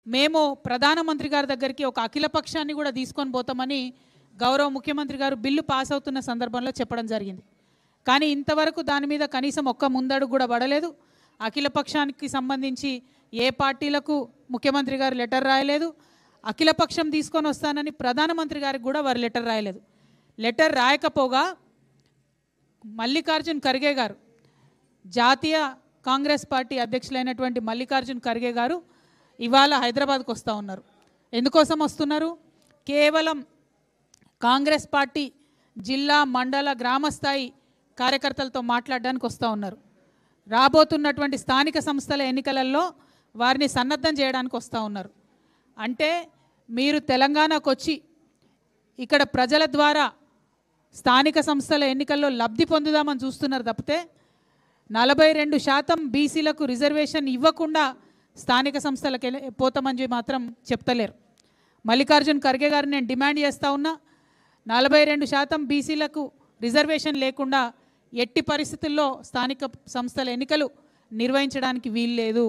మేము ప్రధానమంత్రి గారి దగ్గరికి ఒక అఖిల పక్షాన్ని కూడా తీసుకొని పోతామని గౌరవ ముఖ్యమంత్రి గారు బిల్లు పాస్ అవుతున్న సందర్భంలో చెప్పడం జరిగింది. కానీ ఇంతవరకు దాని మీద కనీసం ఒక్క ముందడుగు కూడా పడలేదు. అఖిల పక్షానికి సంబంధించి ఏ పార్టీలకు ముఖ్యమంత్రి గారు లెటర్ రాయలేదు. అఖిల పక్షం తీసుకొని వస్తానని ప్రధానమంత్రి గారికి కూడా వారు లెటర్ రాయలేదు. లెటర్ రాయకపోగా మల్లికార్జున్ ఖర్గే గారు, జాతీయ కాంగ్రెస్ పార్టీ అధ్యక్షులైనటువంటి మల్లికార్జున్ ఖర్గే గారు ఇవాళ హైదరాబాద్కు వస్తూ ఉన్నారు. ఎందుకోసం వస్తున్నారు? కేవలం కాంగ్రెస్ పార్టీ జిల్లా, మండల, గ్రామ స్థాయి కార్యకర్తలతో మాట్లాడడానికి వస్తూ ఉన్నారు. రాబోతున్నటువంటి స్థానిక సంస్థల ఎన్నికలలో వారిని సన్నద్ధం చేయడానికి వస్తూ ఉన్నారు. అంటే మీరు తెలంగాణకు వచ్చి ఇక్కడ ప్రజల ద్వారా స్థానిక సంస్థల ఎన్నికల్లో లబ్ధి పొందుదామని చూస్తున్నారు తప్పితే 42% బీసీలకు రిజర్వేషన్ ఇవ్వకుండా స్థానిక సంస్థలకు పోతామని మాత్రం చెప్తలేరు. మల్లికార్జున్ ఖర్గే గారు నేను డిమాండ్ చేస్తూ ఉన్నా, 42% బీసీలకు రిజర్వేషన్ లేకుండా ఎట్టి పరిస్థితుల్లో స్థానిక సంస్థల ఎన్నికలు నిర్వహించడానికి వీల్లేదు.